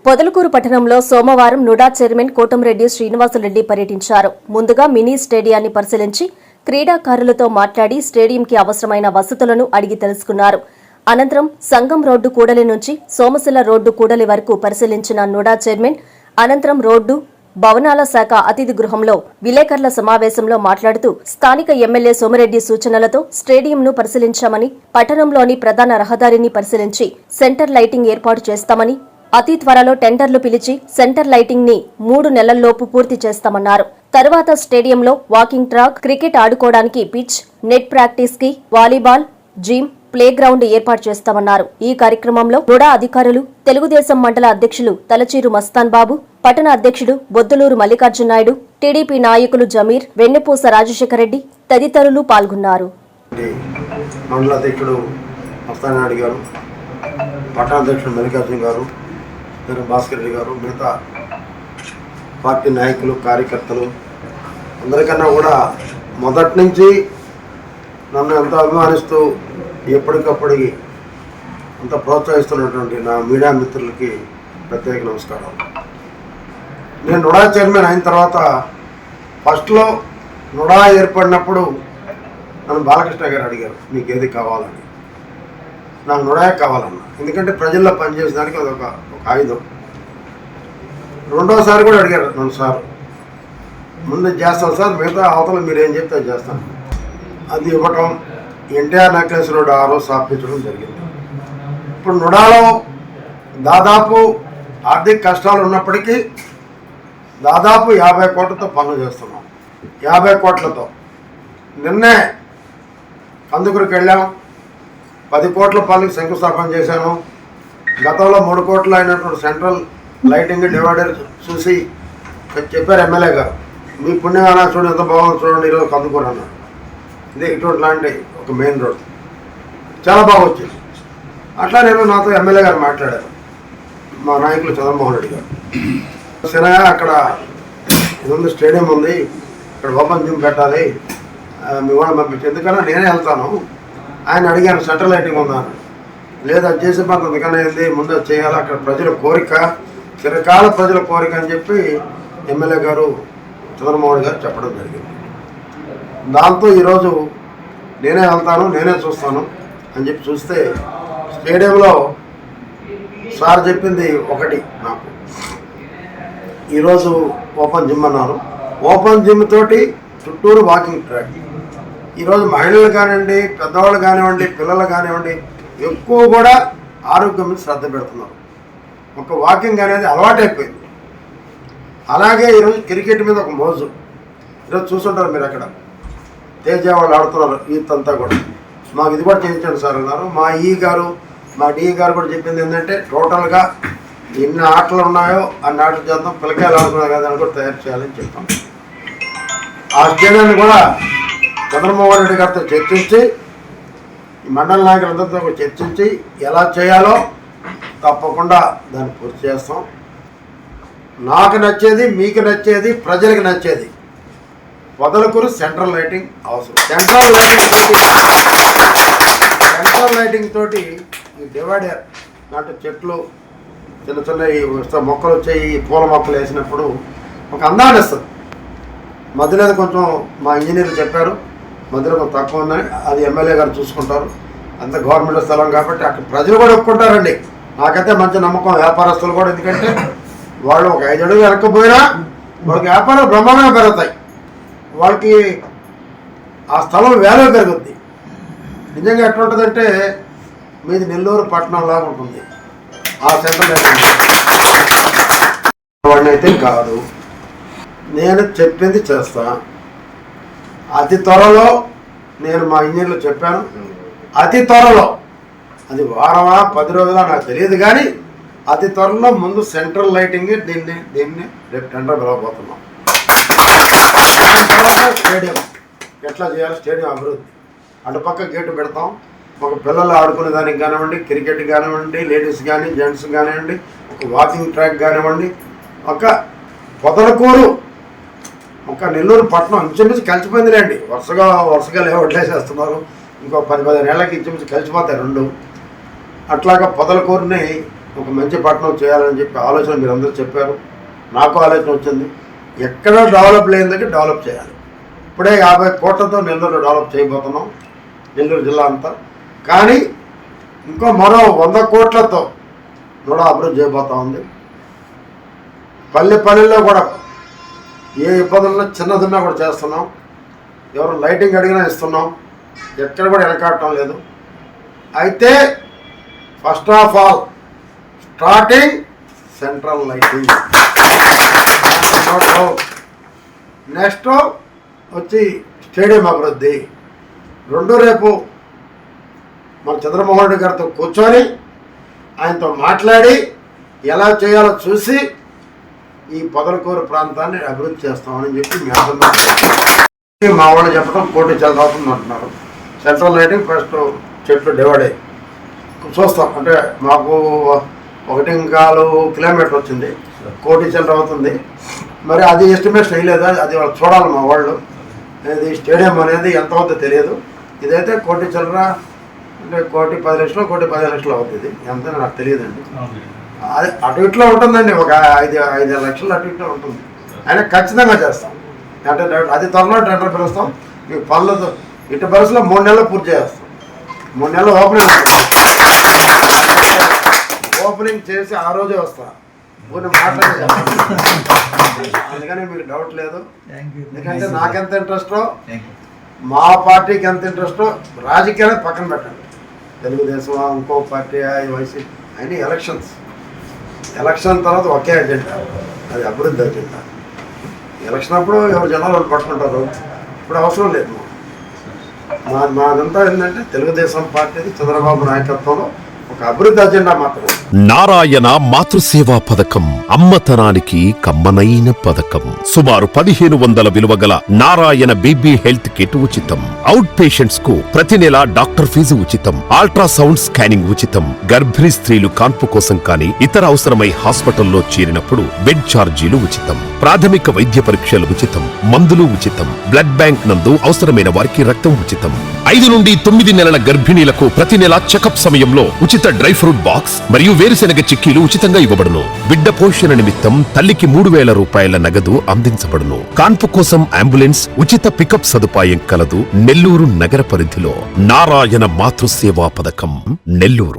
పొదలకూరు పట్టణంలో సోమవారం NUDA chairman Kotamreddy Srinivasa Reddy పర్యటించారు. ముందుగా మినీ స్టేడియాన్ని పరిశీలించి క్రీడాకారులతో మాట్లాడి స్టేడియంకి అవసరమైన వసతులను అడిగి తెలుసుకున్నారు. అనంతరం సంగం రోడ్డు కూడలి నుంచి సోమశిల రోడ్డు కూడలి వరకు పరిశీలించిన నుడా చైర్మన్ అనంతరం రోడ్డు భవనాల శాఖ అతిథి గృహంలో విలేకరుల సమావేశంలో మాట్లాడుతూ స్థానిక ఎమ్మెల్యే సోమిరెడ్డి సూచనలతో స్టేడియంను పరిశీలించామని, పట్టణంలోని ప్రధాన రహదారిని పరిశీలించి సెంటర్ లైటింగ్ ఏర్పాటు చేస్తామని, అతి త్వరలో టెండర్లు పిలిచి సెంటర్ లైటింగ్ ని 3 నెలల్లోపు పూర్తి చేస్తామన్నారు. తరువాత స్టేడియంలో వాకింగ్ ట్రాక్, క్రికెట్ ఆడుకోవడానికి పిచ్, నెట్ ప్రాక్టీస్ కి వాలీబాల్, జిమ్, ప్లే గ్రౌండ్ ఏర్పాటు చేస్తామన్నారు. ఈ కార్యక్రమంలో నుడా అధికారులు, తెలుగుదేశం మండల అధ్యక్షులు తలచీరు మస్తాన్ బాబు, పట్టణ అధ్యక్షుడు బొద్దులూరు మల్లికార్జున నాయుడు, టీడీపీ నాయకులు జమీర్, వెన్నెపూస రాజశేఖర రెడ్డి తదితరులు పాల్గొన్నారు. మండల అధ్యక్షుడు మస్తాన్ నాయుడు గారు, పట్టణ అధ్యక్షుడు మల్లికార్జున గారు, భాస్కర్ రెడ్డి గారు, మిగతా పార్టీ నాయకులు, కార్యకర్తలు అందరికన్నా కూడా మొదటి నుంచి నన్ను ఎంతో అభిమానిస్తూ ఎప్పటికప్పటికి అంత ప్రోత్సహిస్తున్నటువంటి నా మీడియా మిత్రులకి ప్రత్యేక నమస్కారం. నేను నుడా చైర్మన్ అయిన తర్వాత ఫస్ట్లో నుడా ఏర్పడినప్పుడు నన్ను బాలకృష్ణ గారు అడిగారు, మీకు ఏది కావాలని. నాకు నుడా కావాలన్నా, ఎందుకంటే ప్రజల్లో పనిచేసేదానికి అదొక ఆయుధం. రెండోసారి కూడా అడిగారు నన్ను, సార్ ముందు చేస్తాను సార్, మిగతా అవతల మీరు ఏం చెప్తే అది చేస్తాను. అది ఇవ్వటం, ఎన్టీఆర్ నెక్లెస్ రోడ్ ఆ రోజు స్థాపించడం జరిగింది. ఇప్పుడు నుడాలో దాదాపు ఆర్థిక కష్టాలు ఉన్నప్పటికీ దాదాపు 50 కోట్లతో పనులు చేస్తున్నాం. 50 కోట్లతో నిన్నే కందుకూరుకి వెళ్ళాం, 10 కోట్ల పనులకు శంకుస్థాపన చేశాను. గతంలో 3 కోట్లు అయినటువంటి సెంట్రల్ లైటింగ్ డివైడర్ చూసి చెప్పారు ఎమ్మెల్యే గారు, మీ పుణ్యగానా చూడండి ఎంత బాగుంది చూడండి ఈరోజు కందుకూరు అన్నారు. ఇదే ఇటువంటి లాంటి ఒక మెయిన్ రోడ్ చాలా బాగా వచ్చింది. అట్లా నేను నాతో ఎమ్మెల్యే గారు మాట్లాడారు, మా నాయకులు చంద్రమోహన్ రెడ్డి గారు. సినగా అక్కడ ఇది స్టేడియం ఉంది, ఇక్కడ ఓపెన్ జిమ్ పెట్టాలి, మీ వాళ్ళని పంపించి, ఎందుకన్నా నేనే వెళ్తాను. ఆయన అడిగాను సెంట్రల్ లైటింగ్ ఉందాను, లేదు అది చేసే పని అందుకనే ఏంది, ముందు చేయాలి, అక్కడ ప్రజల కోరిక, చిరకాల ప్రజల కోరిక అని చెప్పి ఎమ్మెల్యే గారు చంద్రమోహన్ గారు చెప్పడం జరిగింది. దాంతో ఈరోజు నేనే వెళ్తాను, నేనే చూస్తాను అని చెప్పి చూస్తే స్టేడియంలో సార్ చెప్పింది ఒకటి, నాకు ఈరోజు ఓపెన్ జిమ్ అన్నారు. ఓపెన్ జిమ్ తోటి చుట్టూరు వాకింగ్ ట్రాక్. ఈరోజు మహిళలు కానివ్వండి, పెద్దవాళ్ళు కానివ్వండి, పిల్లలు కానివ్వండి ఎక్కువ కూడా ఆరోగ్యం మీద శ్రద్ధ పెడుతున్నారు. ఒక వాకింగ్ అనేది అలవాటైపోయింది. అలాగే ఈరోజు క్రికెట్ మీద ఒక మోజు. ఈరోజు చూస్తుంటారు మీరు, అక్కడ తేజ వాళ్ళు ఆడుతున్నారు యూత్ అంతా కూడా. మాకు ఇది కూడా చేయించండి సార్ అన్నారు. మా గారు, మా డిఈ గారు కూడా చెప్పింది ఏంటంటే టోటల్గా ఎన్ని ఆటలు ఉన్నాయో అన్ని ఆటలు చేద్దాం, పిల్లకాయలు ఆడుకున్నారు కదా అని కూడా తయారు చేయాలని చెప్పాం. ఆ స్టేడియాన్ని కూడా చంద్రమోహన్ రెడ్డి గారితో చర్చించి, ఈ మండల నాయకులందరితో కూడా చర్చించి ఎలా చేయాలో తప్పకుండా దాన్ని పూర్తి చేస్తాం. నాకు నచ్చేది, మీకు నచ్చేది, ప్రజలకు నచ్చేది పొదలకూరు సెంట్రల్ లైటింగ్ అవసరం. సెంట్రల్ లైటింగ్ తోటి ఈ డివైడర్ నాటి చెట్లు, చిన్న చిన్న మొక్కలు వచ్చాయి, పూల మొక్కలు వేసినప్పుడు ఒక అందాన్ని ఇస్తుంది. మధ్యలో కొంచెం మా ఇంజనీర్లు చెప్పారు, మధ్యలో కొంచెం తక్కువ ఉందని, అది ఎమ్మెల్యే గారు చూసుకుంటారు. అంత గవర్నమెంట్ స్థలం కాబట్టి అక్కడ ప్రజలు కూడా ఒప్పుకుంటారండి. నాకైతే మంచి నమ్మకం, వ్యాపారస్తులు కూడా. ఎందుకంటే వాళ్ళు ఒక 5 అడుగులు వెనక్కపోయినా వాళ్ళకి వ్యాపారాలు బ్రహ్మాండంగా పెరుగుతాయి. వాళ్ళకి ఆ స్థలం వాల్యూ పెరుగుద్ది. నిజంగా ఎట్లా ఉంటుందంటే మీది నెల్లూరు పట్టణం లాగా ఉంటుంది ఆ సెంట్రల్ వాడిని అయితే కాదు. నేను చెప్పింది చేస్తా. అతి త్వరలో నేను మా ఇంజనీర్లు చెప్పాను, అతి త్వరలో, అది వారమా 10 రోజులా నాకు తెలియదు, కానీ అతి త్వరలో ముందు సెంట్రల్ లైటింగ్ దీన్ని రేపు టెండర్ పిలవబోతున్నాం. స్టేడియం ఎట్లా చేయాలి, స్టేడియం అభివృద్ధి, అటుపక్క గేటు పెడతాం. ఒక పిల్లలు ఆడుకునే దానికి కానివ్వండి, క్రికెట్ కానివ్వండి, లేడీస్ కానీ జెంట్స్ కానివ్వండి, ఒక వాకింగ్ ట్రాక్ కానివ్వండి, ఒక పొదలకూరు, ఒక నెల్లూరు పట్టణం ఇంచుమించు కలిసిపోయిందిలేండి. వరుసగా లేవట్లేసేస్తున్నారు. ఇంకో 10-15 ఏళ్ళకి ఇంచుమించు కలిసిపోతాయి రెండు. అట్లాగా పొదలకూరుని ఒక మంచి పట్టణం చేయాలని చెప్పి ఆలోచన మీరు అందరూ చెప్పారు. నాకు ఆలోచన వచ్చింది. ఎక్కడ డెవలప్ లేని దగ్గర డెవలప్ చేయాలి. ఇప్పుడే 50 కోట్లతో నెల్లూరు డెవలప్ చేయబోతున్నాం, నెల్లూరు జిల్లా అంతా. కానీ ఇంకో మరో 100 కోట్లతో కూడా అభివృద్ధి చేయబోతా ఉంది. పల్లెల్లో కూడా ఏ ఇబ్బందుల్లో చిన్నదిన్నా కూడా చేస్తున్నాం. ఎవరు లైటింగ్ అడిగినా ఇస్తున్నాం. ఎక్కడ కూడా వెనకాడటం లేదు. అయితే first of all starting central lighting, next వచ్చి స్టేడియం అభివృద్ధి. రేపు మన చంద్రమోహన్ రెడ్డి గారితో కూర్చొని ఆయనతో మాట్లాడి ఎలా చేయాలో చూసి ఈ పొదలకూరు ప్రాంతాన్ని అభివృద్ధి చేస్తామని చెప్పి మీ అందరూ మా వాళ్ళు చెప్పడం కోటి చాలా అవుతుంది అంటున్నారు. సెంట్రల్ లైటింగ్ ఫస్ట్ చెట్లు డివైడ్ అయ్యి చూస్తాం. అంటే మాకు 1.4 కిలోమీటర్ వచ్చింది, కోటి చిల్లర అవుతుంది. మరి అది ఎస్టిమేషన్ వేయలేదు, అది వాళ్ళు చూడాలి మా వాళ్ళు. ఇది స్టేడియం అనేది ఎంత అవుతుందో తెలియదు. ఇదైతే కోటి చిల్లర అంటే 1,10,00,000 1,15,00,000 అవుతుంది. ఎంత నాకు తెలియదండి. అది అటు ఇట్లో ఉంటుందండి, ఒక 5 లక్షలు అటు ఇట్లో ఉంటుంది. అయినా ఖచ్చితంగా చేస్తాం. అంటే అది త్వరలో టెండర్ పిలుస్తాం. మీకు పనులతో ఇటు బస్సులో 3 నెలలు పూర్తి చేస్తాం. 3 నెలలు ఓపెనింగ్ చేసి ఆ రోజే వస్తా. ఊరిని మాట్లాడి అందుకని మీకు డౌట్ లేదు. ఎందుకంటే నాకెంత ఇంట్రెస్టో, మా పార్టీకి ఎంత ఇంట్రెస్టో, రాజకీయాన్ని పక్కన పెట్టండి. తెలుగుదేశం, ఇంకో పార్టీ, వైసీపీ అన్ని ఎలక్షన్ తర్వాత ఒకే అజెండా, అది అభివృద్ధి అజెండా. ఎలక్షన్ అప్పుడు ఎవరు జనాలు పట్టుకుంటారు, ఇప్పుడు అవసరం లేదు. మాదంతా ఏంటంటే తెలుగుదేశం పార్టీది చంద్రబాబు నాయకత్వంలో ఒక అభివృద్ధి అజెండా మాత్రమే. నారాయణ మాతృసేవా పథకం అమ్మతనానికి కమ్మనైన పథకం. సుమారు 1,500 విలువ గల నారాయణ బేబీ హెల్త్ కిట్ ఉచితం. అవుట్ పేషెంట్స్ కు ప్రతి నెల డాక్టర్ ఫీజు ఉచితం. అల్ట్రాసౌండ్ స్కానింగ్ ఉచితం. గర్భిణీ స్త్రీలు కాన్పు కోసం కానీ ఇతర అవసరమై హాస్పిటల్లో చేరినప్పుడు బెడ్ ఛార్జీలు ఉచితం. ప్రాథమిక వైద్య పరీక్షలు ఉచితం. మందులు ఉచితం. బ్లడ్ బ్యాంక్ నందు అవసరమైన వారికి రక్తం ఉచితం. 5 నుండి 9 నెలల గర్భిణీలకు ప్రతి నెల చెకప్ సమయంలో ఉచిత డ్రై ఫ్రూట్ బాక్స్ మరియు వేరుశెనగ చిక్కీలు ఉచితంగా ఇవ్వబడును. బిడ్డ పోషణ నిమిత్తం తల్లికి 3,000 రూపాయల నగదు అందించబడును. కాన్పు కోసం అంబులెన్స్ ఉచిత పికప్ సదుపాయం కలదు. నెల్లూరు నగర పరిధిలో నారాయణ మాతృసేవా పథకం, నెల్లూరు.